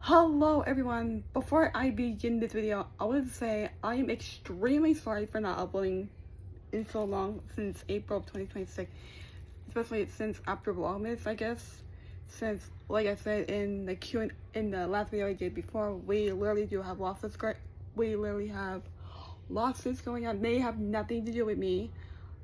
Hello everyone, before I begin this video, I would say I am extremely sorry for not uploading in so long since April of 2026, especially since after Vlogmas, I guess, since, like I said in the in the last video I did before, we literally do have losses going on. They have nothing to do with me,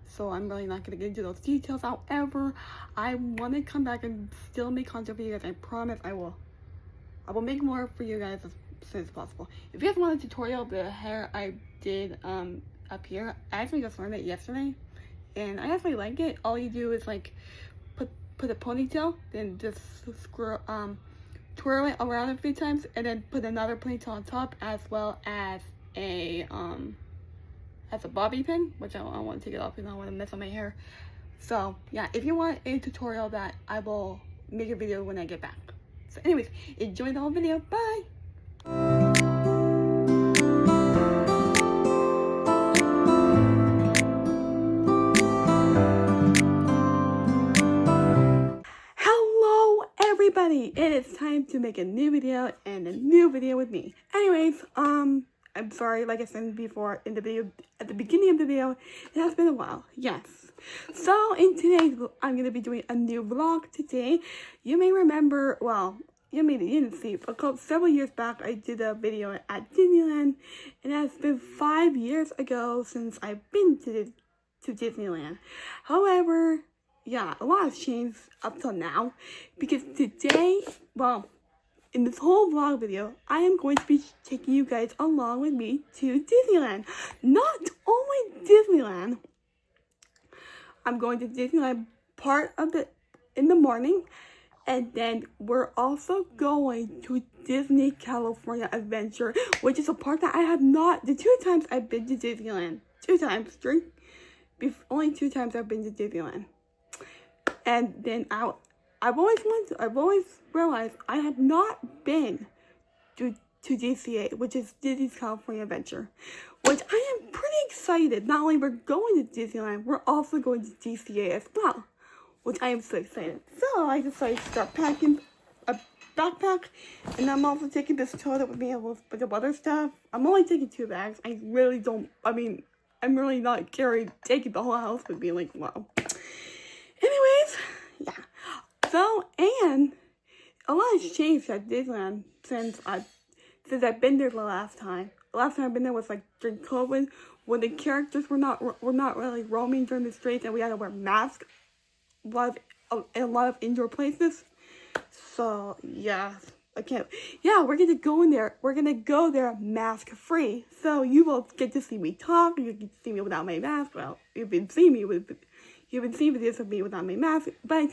so I'm really not going to get into those details. However, I want to come back and still make content for you guys. I promise I will make more for you guys as soon as possible. If you guys want a tutorial of the hair I did up here, I actually just learned it yesterday, and I actually like it. All you do is like put a ponytail, then just twirl it around a few times, and then put another ponytail on top, as well as a bobby pin, which I don't want to take it off because I don't want to mess up my hair. So yeah, if you want a tutorial, that I will make a video when I get back. So anyways, enjoy the whole video. Bye! Hello everybody! It is time to make a new video, and a new video with me. Anyways, I'm sorry, like I said before in the video, at the beginning of the video, it has been a while, yes. So in today's, I'm going to be doing a new vlog today. You may remember, well, you didn't see, several years back, I did a video at Disneyland, and it has been 5 years ago since I've been to Disneyland. However, yeah, a lot has changed up till now, because today, well, in this whole vlog video, I am going to be taking you guys along with me to Disneyland. Not only Disneyland, I'm going to Disneyland part of it in the morning, and then we're also going to Disney California Adventure, which is a park that I have not, the 2 times I've been to Disneyland, 2 times, only 2 times I've been to Disneyland. And then I've always realized I have not been to DCA, which is Disney's California Adventure, which I am pretty excited. Not only we're going to Disneyland, we're also going to DCA as well, which I am so excited. So I decided to start packing a backpack, and I'm also taking this toilet with me and a bunch of other stuff. I'm only taking 2 bags. I'm really not taking the whole house with me, like, wow. Anyways, yeah. So, and a lot has changed at Disneyland since I've been there the last time. The last time I've been there was like during COVID, when the characters were not really roaming during the streets, and we had to wear masks in a lot of indoor places. So yeah, we're gonna go in there. We're gonna go there mask free. So you will get to see me talk. You can see me without my mask. Well, you've been seeing videos of me without my mask, but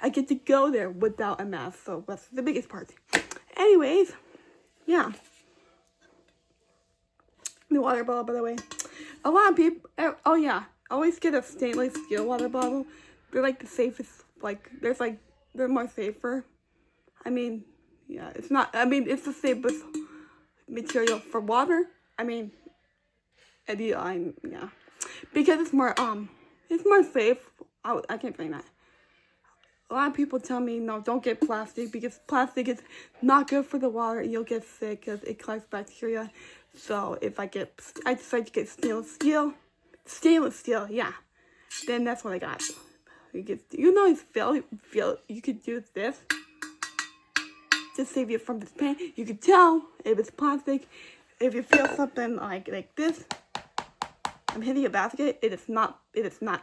I get to go there without a mask, so that's the biggest part. Anyways, yeah. The water bottle, by the way. A lot of people, oh yeah, always get a stainless steel water bottle. They're like the safest, they're more safer. I mean, yeah, it's the safest material for water. Yeah. Because it's more safe. I can't explain that. A lot of people tell me, no, don't get plastic, because plastic is not good for the water, and you'll get sick because it collects bacteria. So if I decide to get stainless steel, yeah, then that's what I got. You could do this to save you from this pain. You could tell if it's plastic. If you feel something like this, I'm hitting a basket, it is not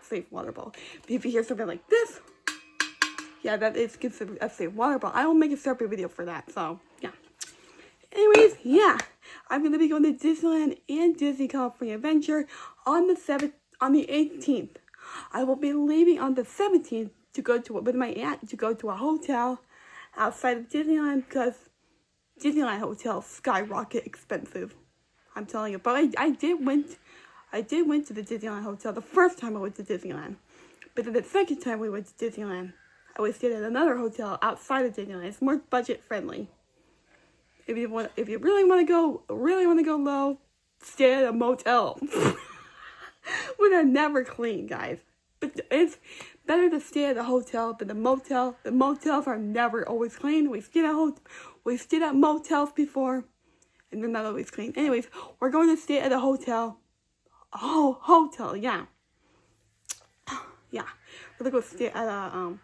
safe water bottle. But if you hear something like this, yeah, that is considered a safe water bottle. I will make a separate video for that, so yeah. Anyways, yeah, I'm gonna be going to Disneyland and Disney California Adventure on the 18th. I will be leaving on the 17th to go with my aunt to go to a hotel outside of Disneyland, because Disneyland hotels skyrocket expensive. I'm telling you, but I did went to the Disneyland hotel the first time I went to Disneyland. But then the second time we went to Disneyland, I was staying at another hotel outside of Disneyland. It's more budget friendly. If you really want to go low, stay at a motel. When they're never clean, guys. But it's better to stay at a hotel than a motel. The motels are never always clean. We stay at We stayed at motels before, and they're not always clean. Anyways, we're going to stay at a hotel. Oh, hotel, yeah. Yeah. We're gonna go stay at a,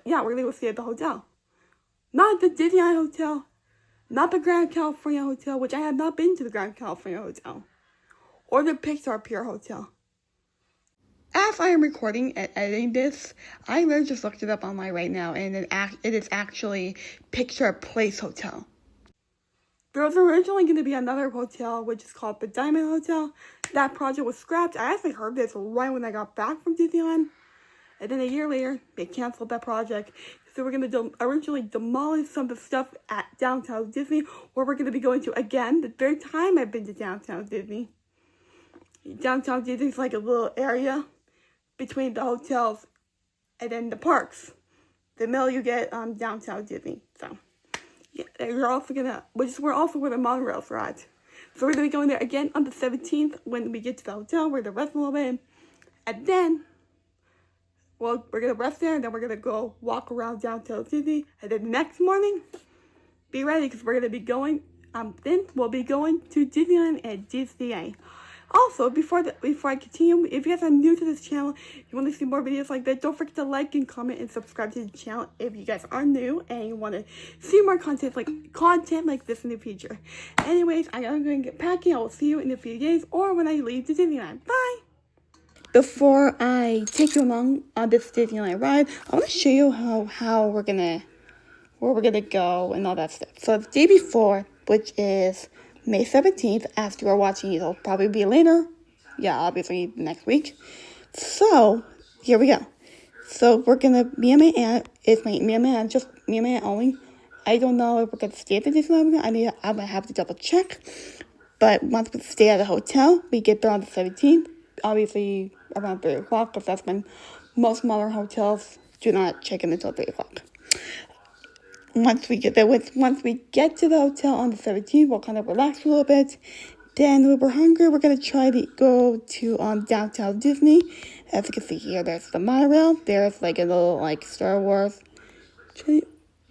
we're gonna go stay at the hotel. Not the Disneyland Hotel. Not the Grand California Hotel, which I have not been to the Grand California Hotel. Or the Pixar Pier Hotel. As I am recording and editing this, I literally just looked it up online right now, and it is actually Pixar Place Hotel. There was originally going to be another hotel, which is called the Diamond Hotel. That project was scrapped. I actually heard this right when I got back from Disneyland. And then a year later, they canceled that project. So we're going to originally demolish some of the stuff at Downtown Disney, where we're going to be going to, again, the third time I've been to Downtown Disney. Downtown Disney is like a little area between the hotels and then the parks. The middle you get Downtown Disney. So yeah, we're also where the monorails are at. So we're gonna be going there again on the 17th when we get to the hotel. We're gonna rest a little bit, and then we're gonna rest there, and then we're gonna go walk around Downtown Disney, and then next morning, be ready because we're gonna be going. Then we'll be going to Disneyland and DCA. Also, before I continue, if you guys are new to this channel, you want to see more videos like that, don't forget to like and comment and subscribe to the channel if you guys are new and you want to see more content like this in the future. Anyways, I'm going to get packing. I will see you in a few days or when I leave to Disneyland. Bye! Before I take you along on this Disneyland ride, I want to show you where we're gonna go and all that stuff. So the day before, which is May 17th, after you're watching, it'll probably be later. Yeah, obviously next week. So, here we go. So, we're gonna, me and my aunt only. I don't know if we're gonna stay at the Disneyland. I'm gonna have to double check. But once we stay at the hotel, we get there on the 17th. Obviously, around 3 o'clock, because that's when most modern hotels do not check in until 3 o'clock. Once we get to the hotel on the 17th, we'll kind of relax a little bit. Then, when we're hungry, we're going to try to go to Downtown Disney. As you can see here, there's the monorail. There's like a little Star Wars train.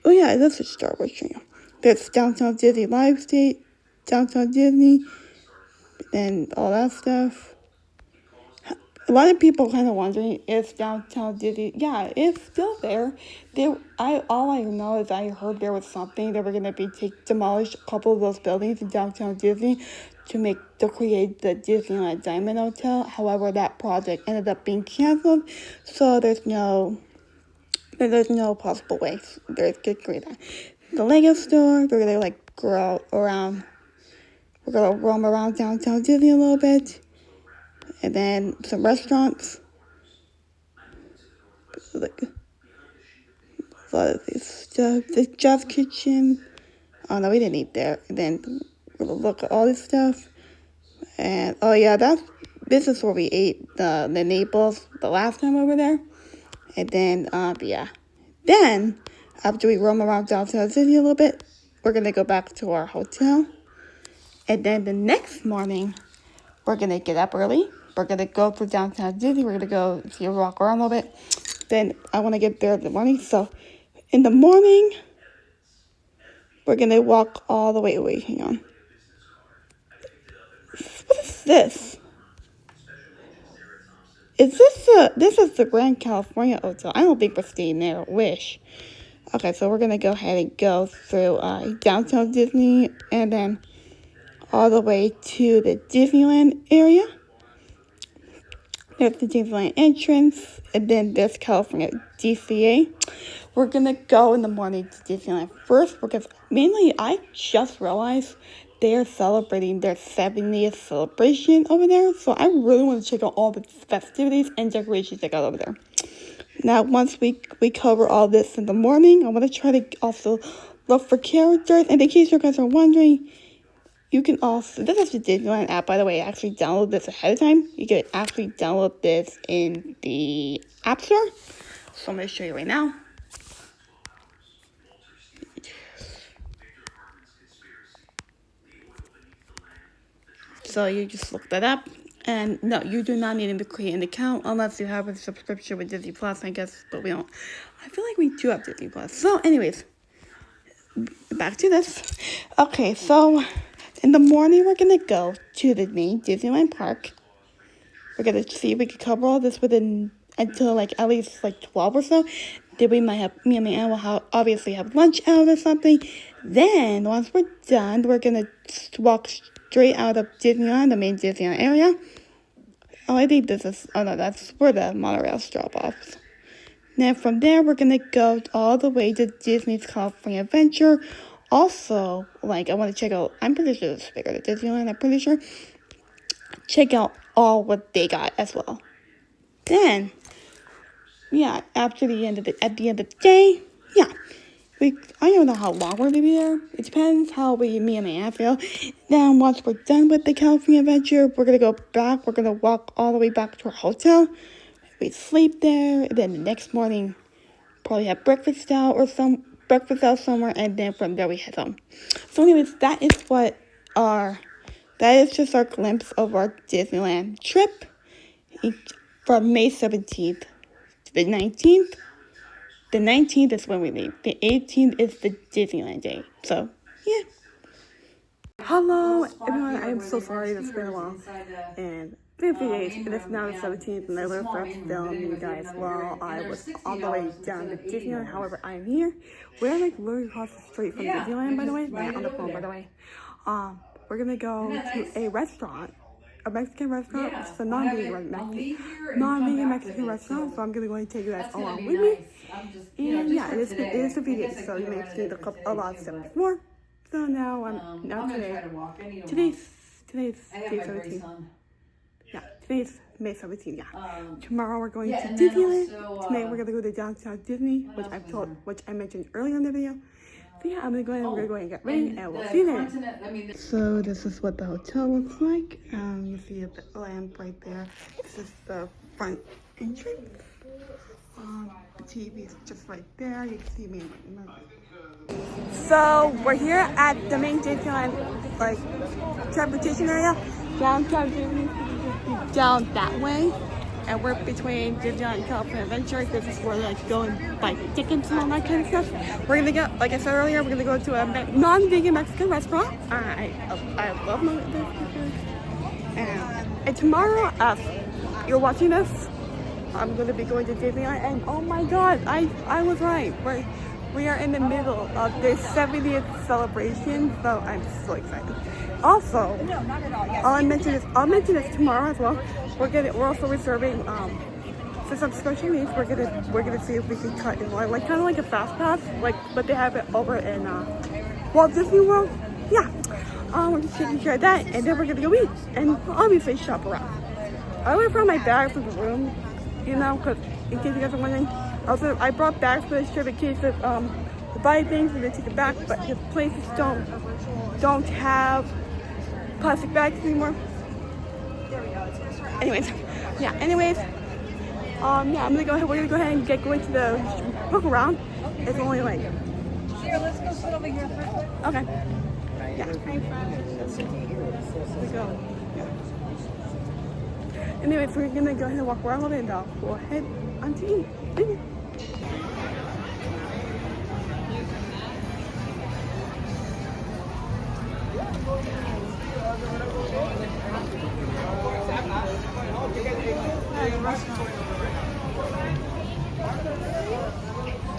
Oh yeah, that's a Star Wars train. There's Downtown Disney Live State, Downtown Disney, and all that stuff. A lot of people kind of wondering if Downtown Disney, yeah, it's still there. All I know is I heard there was something that we're gonna be demolish a couple of those buildings in Downtown Disney to create the Disneyland Diamond Hotel. However, that project ended up being canceled, so there's no possible way there's to create that. The Lego store, we're gonna go around. We're gonna roam around Downtown Disney a little bit. And then some restaurants. A lot of this stuff. The Jazz Kitchen. Oh no, we didn't eat there. And then we're gonna look at all this stuff. And oh yeah, this is where we ate the Naples the last time over there. And then yeah. Then after we roam around Downtown City a little bit, we're gonna go back to our hotel. And then the next morning, we're gonna get up early. We're going to go to Downtown Disney. We're going to go walk around a little bit. Then I want to get there in the morning. So in the morning, we're going to walk all the way. Wait, hang on. What is this? This is the Grand California Hotel. I don't think we're staying there. Wish. Okay, so we're going to go ahead and go through Downtown Disney and then all the way to the Disneyland area. There's the Disneyland entrance, and then there's California DCA. We're going to go in the morning to Disneyland first, because mainly I just realized they're celebrating their 70th celebration over there, so I really want to check out all the festivities and decorations they got over there. Now, once we cover all this in the morning, I want to try to also look for characters, and in case you guys are wondering, you can also, this is the Disneyland app, by the way. I actually downloaded this ahead of time. You can actually download this in the App Store. So I'm going to show you right now. So you just look that up. And no, you do not need to create an account unless you have a subscription with Disney Plus, I guess. But we don't. I feel like we do have Disney Plus. So anyways, back to this. Okay, so in the morning we're gonna go to the main Disneyland park. We're gonna see if we can cover all this within until like at least like 12 or so. Then we might have me and my aunt will obviously have lunch out or something. Then once we're done, we're gonna walk straight out of Disneyland, the main Disneyland area. Oh, I think this is, oh no, that's where the monorails drop off. Then from there, we're gonna go all the way to Disney's California Adventure. Also, like, I want to check out, I'm pretty sure it's bigger than Disneyland, I'm pretty sure. Check out all what they got as well. Then, yeah, at the end of the day, yeah, I don't know how long we're gonna be there. It depends how me and my aunt feel. Then once we're done with the California Adventure, we're gonna go back. We're gonna walk all the way back to our hotel. We sleep there, and then the next morning, probably have breakfast out somewhere, and then from there we head home. So, anyways, that is just our glimpse of our Disneyland trip from May 17th to the 19th. The 19th is when we leave. The 18th is the Disneyland day. So, yeah. Hello, everyone. I am so sorry. It's been a while. And 58, and it's now the 17th, and I literally forgot to film you guys while I was on the way down to Disneyland. However, I'm here. We're like literally across the street from Disneyland, by the way. On the phone, by the way. We're gonna go to a restaurant, a Mexican restaurant. It's a non-vegan Mexican restaurant. So I'm gonna go and take you guys along with me. And yeah, it is a video, so you may have seen a lot of stuff before. So now today's day 17. Yeah, today's May 17th, yeah. Tomorrow we're going to Disneyland. Today we're gonna go to downtown Disney, which I mentioned earlier in the video. So yeah, we're gonna go and get ready, and we'll see you then. So this is what the hotel looks like. You see the lamp right there. This is the front entrance. The TV is just right there. You can see me. So we're here at the main Disneyland, like, transportation area. Downtown Disney, down that way. And we're between Disneyland and California Adventure. This is where like go and buy tickets and all that kind of stuff. We're gonna go, like I said earlier, we're gonna go to a non-vegan Mexican restaurant. I love Mexican food. And tomorrow, you're watching this, I'm gonna be going to Disneyland, and oh my God, I was right. We are in the middle of their 70th celebration, so I'm so excited. Also, I'll mention this tomorrow as well. We're also reserving for some special needs. We're gonna see if we can cut in line, like kind of like a fast pass, like but they have it over in Walt Disney World. Yeah, we're just taking care of that, and then we're gonna go eat and obviously shop around. I already brought my bag from the room, you know, because in case you guys are wondering. Also, I brought bags for this trip in case of to buy things and then take it back, but the places don't have plastic bags anymore. Anyways, yeah. We're gonna go ahead and get going to the look around. It's only like. Here, let's go sit over here first. Okay. Yeah. We go. Yeah. Anyways, we're gonna go ahead and walk around a little bit, and we'll head on to eat.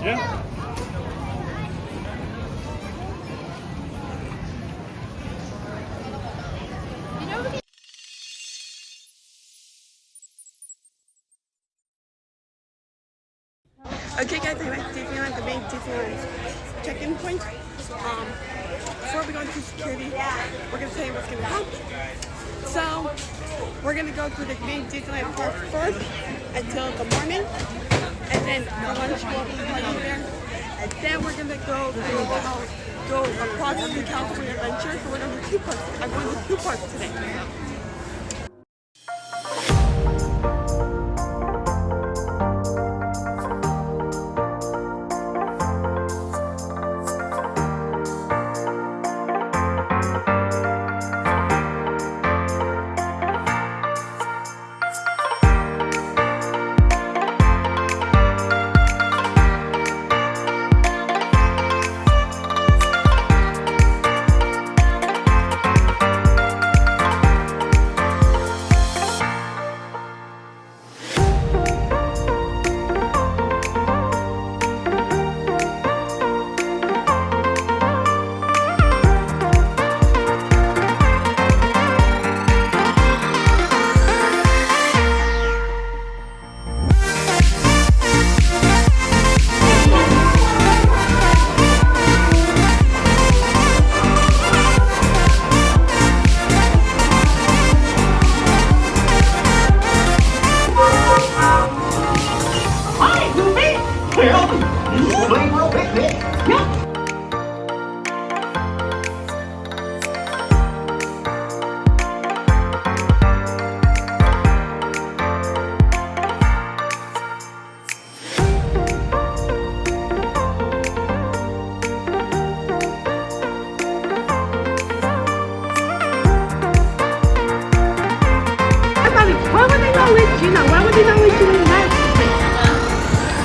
Yeah. Okay guys, I went to Disneyland, the main Disneyland check-in point. Before we go into security, we're going to tell you what's going to happen. So, we're going to go to the main Disneyland park first until the morning. And then for lunch we'll be there. And then we're going to go across the California Adventure. So we're going to do 2 parks. I'm going to 2 parks today.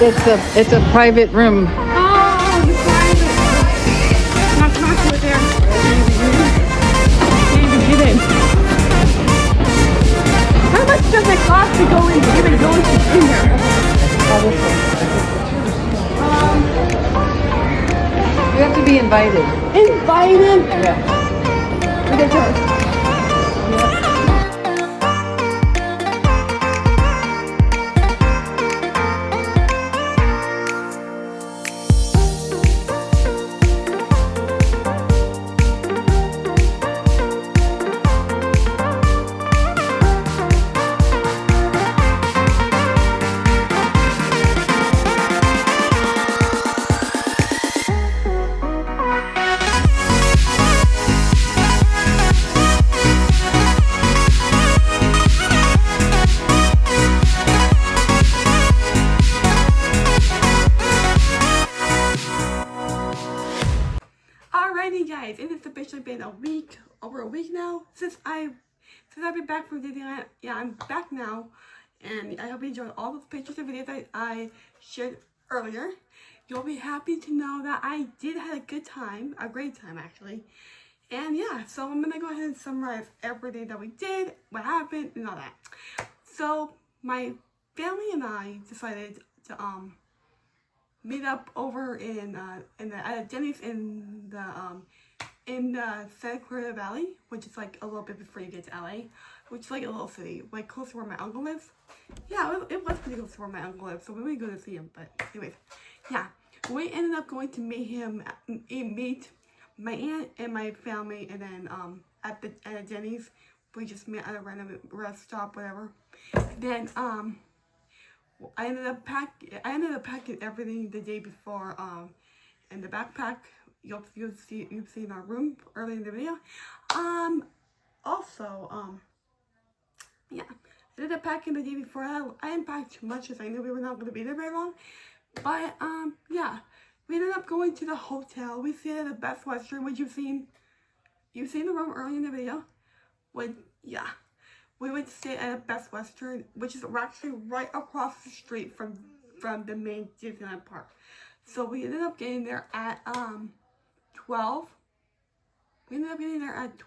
It's a private room. Oh, you private. Not to it there. Can't even get in. How much does it cost to go in, even go in there? You have to be invited. Invited? Yeah. Ridiculous. Alrighty guys, it has officially been over a week now since I've been back from Disneyland. Yeah, I'm back now, and I hope you enjoyed all those pictures and videos that I shared earlier. You'll be happy to know that I did have a good time, a great time actually. And yeah, so I'm gonna go ahead and summarize everything that we did, what happened, and all that. So my family and I decided to meet up over at Jenny's in the Santa Clarita Valley, which is like a little bit before you get to LA, which is like a little city, like close to where my uncle lives. Yeah, it was pretty close to where my uncle lives, so we wouldn't go to see him, but anyways, yeah. We ended up going to meet my aunt and my family, and then at Jenny's, we just met at a random rest stop, whatever. Then I ended up packing everything the day before in the backpack. You've seen our room early in the video. Yeah, I ended up packing the day before. I didn't pack too much because I knew we were not going to be there very long. But yeah, we ended up going to the hotel. We stayed at the Best Western, which you've seen the room early in the video. Yeah. We went to stay at a Best Western, which is actually right across the street from the main Disneyland park. So we ended up getting there at 12. We ended up getting there at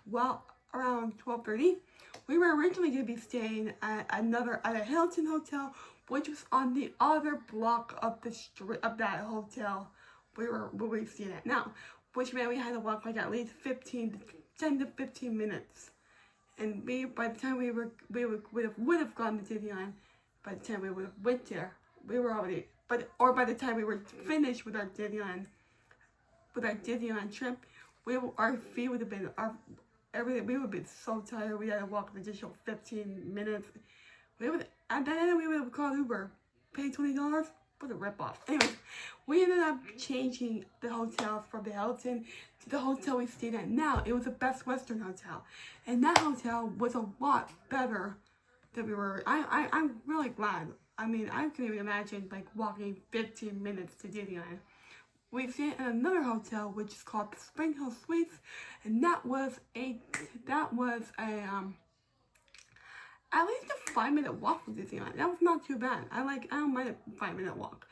around 12:30. We were originally going to be staying at a Hilton hotel, which was on the other block of the street of that hotel we were staying at now, which meant we had to walk like at least 10 to 15 minutes. And by the time we would have gone to Disneyland, by the time we would have went there, we were already, or by the time we were finished with our Disneyland trip, our feet would have been, everything, we would have been so tired. We had to walk an additional 15 minutes. At that end, we would have called Uber, paid $20. What a ripoff. Anyway, we ended up changing the hotels from the Hilton to the hotel we stayed at now. It was a Best Western hotel. And that hotel was a lot better than we were. I'm really glad. I mean, I couldn't even imagine like walking 15 minutes to Disneyland. We stayed at another hotel which is called the Spring Hill Suites, and that was at least a 5-minute walk from Disneyland. That was not too bad. I don't mind a 5-minute walk.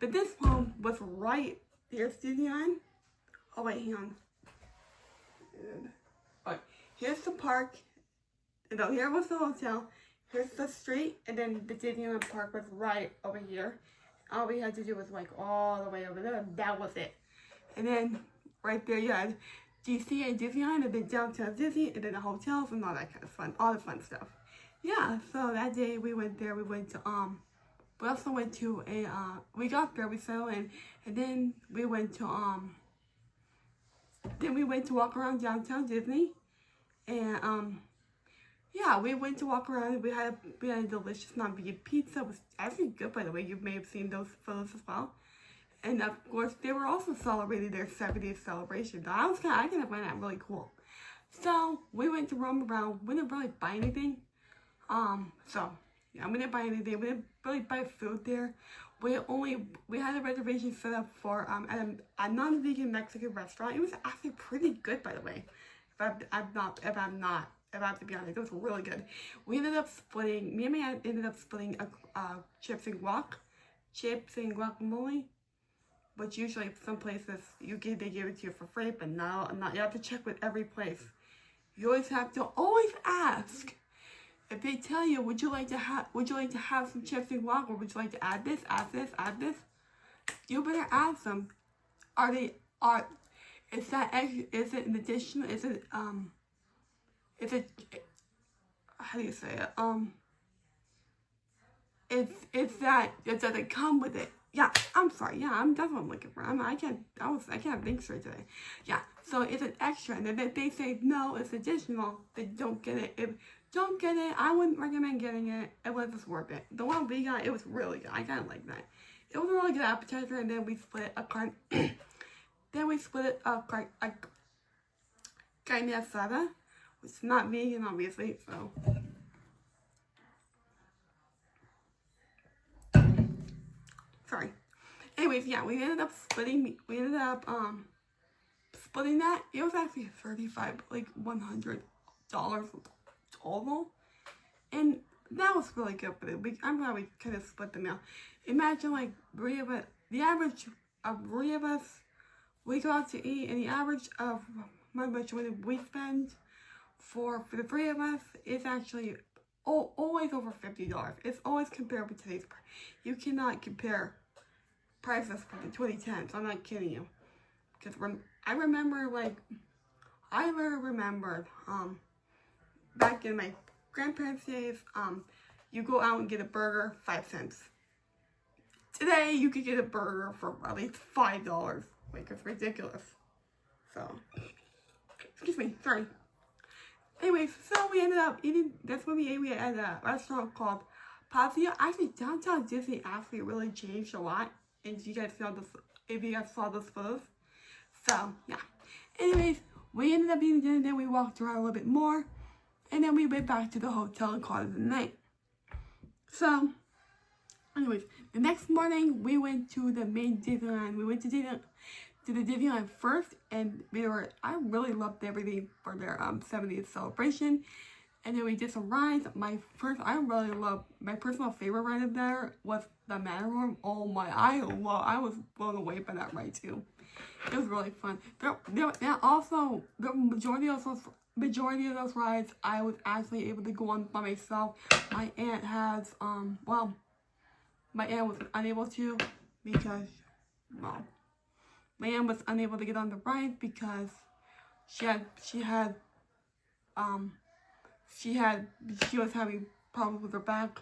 But this one was right, here's Disneyland. Oh wait, hang on. Alright, here's the park. No, here was the hotel. Here's the street, and then the Disneyland park was right over here. All we had to do was like all the way over there, and that was it. And then right there you had DCA Disneyland, and then downtown Disney, and then the hotels and all that kind of fun, all the fun stuff. Yeah, so that day we went there. We went to we also went to we got there, we settled in, and then we went to walk around downtown Disney, and yeah, we went to walk around. We had a delicious non-vegan pizza. It was actually good, by the way. You may have seen those photos as well. And of course, they were also celebrating their 70th celebration. I kind of find that really cool. So we went to roam around. We didn't really buy anything. So yeah, we didn't buy anything. We didn't really buy food there. We had a reservation set up for at a non-vegan Mexican restaurant. It was actually pretty good, by the way. If I have to be honest, it was really good. Me and my aunt ended up splitting a chips and guac chips and guacamole, which usually some places they give it to you for free, but not. You have to check with every place. You always have to ask. If they tell you, would you like to have some chips and guac, or would you like to add this, add this, add this? You better ask them. Is that extra? Is it an additional? Is it how do you say it? Does it come with it? Yeah, I'm sorry. Yeah, that's what I'm looking for. I can't think straight today. Yeah, so it's an extra, and if they say no, it's additional, then don't get it. If don't get it, I wouldn't recommend getting it unless it's worth it. The one we got, it was really good. I kind of like that. It was a really good appetizer, and then we split a carne. Then we split it a carne asada, which is not vegan, obviously. So. Sorry. Anyways, yeah, we ended up splitting that. It was actually $100 total, and that was really good for it. I'm glad we kind of split the meal. Imagine like the average of 3 of us, we go out to eat, and the average of how much money we spend for the 3 of us is actually always over $50. It's always comparable to today's price. You cannot compare prices for the 2010s. I'm not kidding you. Because I remembered back in my grandparents' days, you go out and get a burger, 5 cents. Today, you could get a burger for at least $5. Like, it's ridiculous. So, excuse me, sorry. Anyways, so we ended up eating, that's when we ate. We at a restaurant called Pazio. Actually, downtown Disney actually really changed a lot. And if you guys saw those photos. So, yeah. Anyways, we ended up eating dinner, then we walked around a little bit more. And then we went back to the hotel and called it a night. So, anyways, the next morning, we went to the main Disneyland. We went to the Disneyland first, and I really loved everything for their 70th celebration. And then we did some rides. My personal favorite ride of there was the Matterhorn. Oh my, I was blown away by that ride too. It was really fun. Also, the majority of those rides, I was actually able to go on by myself. My aunt was unable to because, my aunt was unable to get on the ride because she was having problems with her back.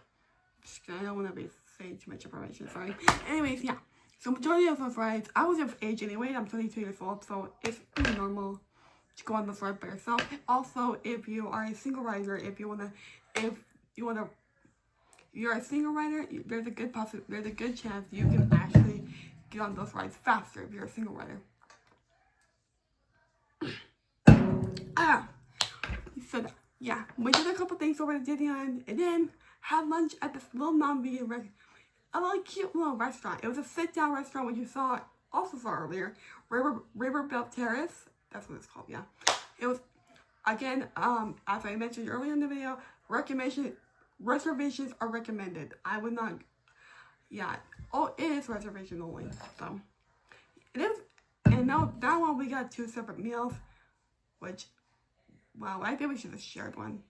I don't want to be saying too much information, sorry. Anyways, yeah. So majority of those rides, I was of age anyway. I'm 22 years old, so it's pretty normal to go on this ride by yourself. Also, if you are a single rider, you're a single rider, there's a good chance you can actually get on those rides faster if you're a single rider. So yeah, we did a couple things over at Disneyland, and then had lunch at this little non-vegan cute little restaurant. It was a sit-down restaurant, which you also saw earlier, Riverbilt Terrace. That's what it's called. Yeah, it was again. As I mentioned earlier in the video, reservations are recommended. I would not. Yeah. Oh, it is reservation only. So it is. And now that one we got 2 separate meals, which. Wow, I think we should have shared one.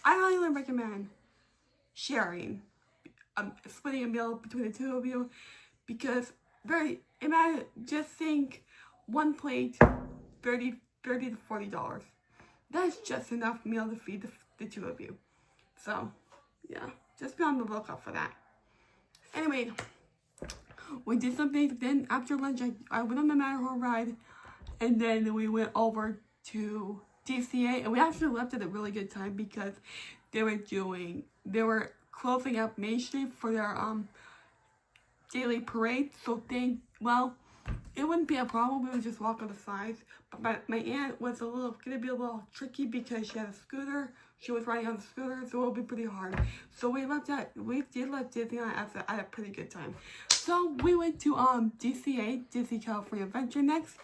I highly recommend sharing, splitting a meal between the 2 of you, because just think one plate, $30 to $40. That's just enough meal to feed the 2 of you. So, yeah, just be on the lookout for that. Anyway, we did something. Then after lunch, I went on the Matterhorn ride, and then we went over to DCA, and we actually left at a really good time because they were closing up Main Street for their daily parade. So it wouldn't be a problem. We would just walk on the sides. But my aunt was gonna be a little tricky because she had a scooter. She was riding on the scooter, so it would be pretty hard. So we did let Disneyland at a pretty good time. So we went to DCA, Disney California Adventure next,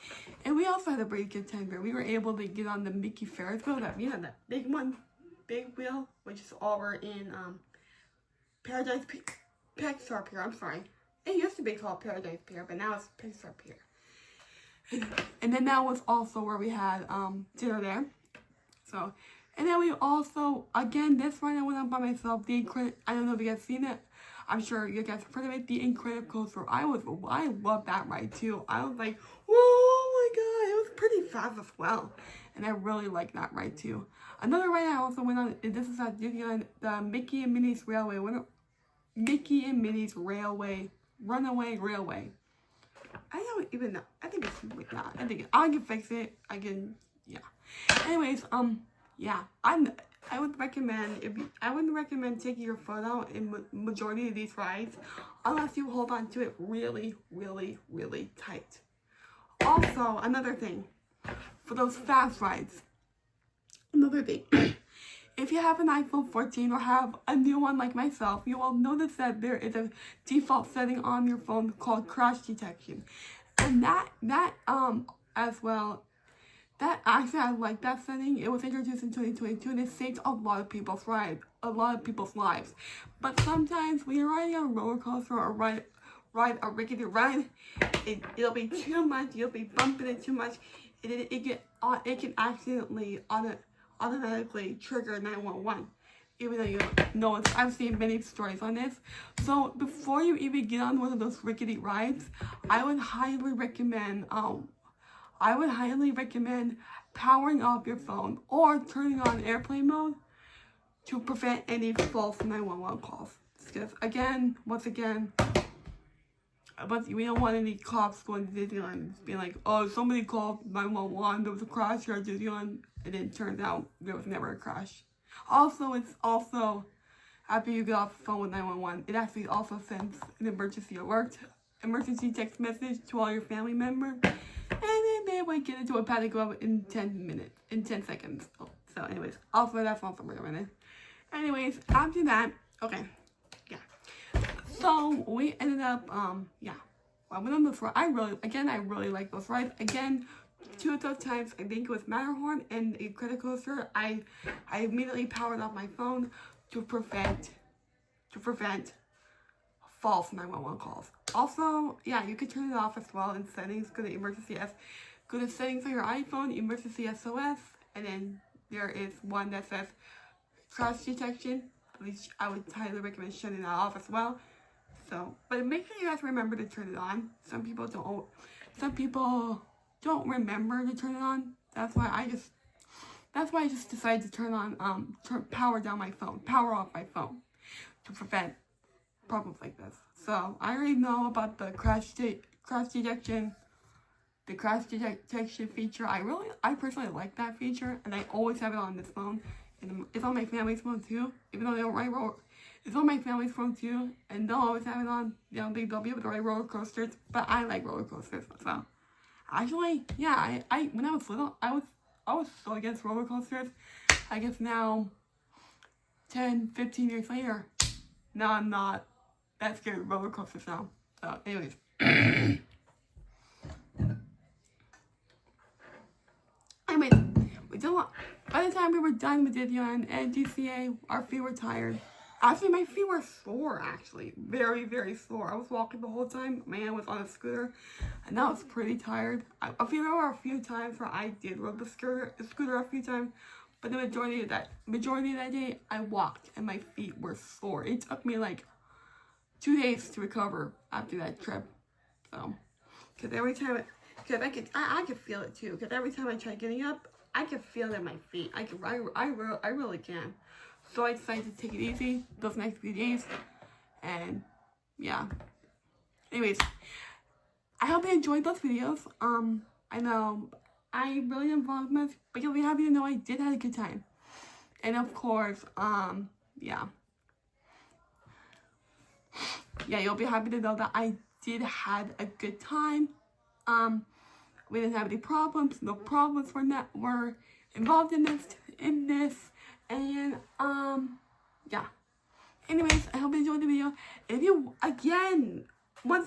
and we also had a pretty good time there. We were able to get on the Mickey Ferris wheel, that big wheel, which is over in Paradise Pixar Pier. I'm sorry, It used to be called Paradise Pier, but now it's Pixar Pier. And then that was also where we had dinner there. So, and then we also, again, this ride I went on by myself. I don't know if you guys seen it. I'm sure you guys have heard of it. The Incredible Coaster. I love that ride too. I was like, whoa, my god, it was pretty fast as well. And I really like that ride too. Another ride I also went on, and this is at Disneyland, the Mickey and Minnie's Runaway Railway. I don't even know. I think it's like that. I can fix it. Yeah. Anyways, yeah. I would recommend taking your photo in majority of these rides, unless you hold on to it really, really, really tight. Also, another thing, for those fast rides, if you have an iPhone 14 or have a new one like myself, you will notice that there is a default setting on your phone called crash detection. And that as well, that actually I like that setting. It was introduced in 2022 and it saved a lot of people's lives. But sometimes when you're riding on a roller coaster or ride a rickety ride, it'll be too much. You'll be bumping it too much. It can accidentally automatically trigger 911, even though you don't know it. I've seen many stories on this. So before you even get on one of those rickety rides, I would highly recommend powering off your phone or turning on airplane mode to prevent any false 911 calls. Because we don't want any cops going to Disneyland being like, oh, somebody called 911, there was a crash here at Disneyland, and then it turned out there was never a crash. Also, after you get off the phone with 911, it actually also sends an emergency text message to all your family members, and then they might get into a panic mode in 10 seconds. So anyways, also that's also recommended. Anyways, after that, okay, yeah. So we ended up, I went on this ride. I really like those rides. Again, 2 of those times, I think it was Matterhorn and a credit coaster, I immediately powered off my phone to prevent false 911 calls. Also, yeah, you could turn it off as well in settings. Go to settings on your iPhone, emergency SOS, and then there is one that says crash detection, which I would highly recommend shutting that off as well. So, but make sure you guys remember to turn it on. Some people don't remember to turn it on. That's why I just decided to turn power off my phone to prevent problems like this. So I already know about the crash detection feature. I personally like that feature, and I always have it on this phone. And it's on my family's phone too, even though they don't ride it's on my family's phone too, and they'll always have it on. They'll be able to ride roller coasters, but I like roller coasters, so. Actually, yeah, I when I was little, I was so against roller coasters. I guess now, 10, 15 years later, now I'm not that scared of roller coasters now. So, anyways. By the time we were done with Disneyland and DCA, our feet were tired. Actually, my feet were sore, actually. Very, very sore. I was walking the whole time. Man was on a scooter, and I was pretty tired. There were a few times where I did ride the scooter a few times, but the majority of that day, I walked, and my feet were sore. It took me like 2 days to recover after that trip. So, because every time, I could feel it too. Because every time I tried getting up, I could feel it in my feet. I really can. So I decided to take it easy those next few days, and yeah. Anyways, I hope you enjoyed those videos. I know I really didn't vlog much, but you'll be happy to know I did have a good time. And of course, yeah, you'll be happy to know that I did have a good time. We didn't have any problems. No problems were involved in this. And yeah. Anyways, I hope you enjoyed the video. If you want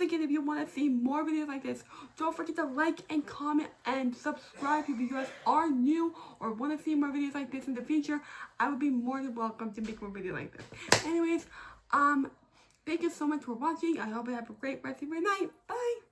to see more videos like this, don't forget to like and comment and subscribe if you guys are new or want to see more videos like this in the future. I would be more than welcome to make more videos like this. Anyways, Thank you so much for watching. I hope you have a great rest of your night. Bye.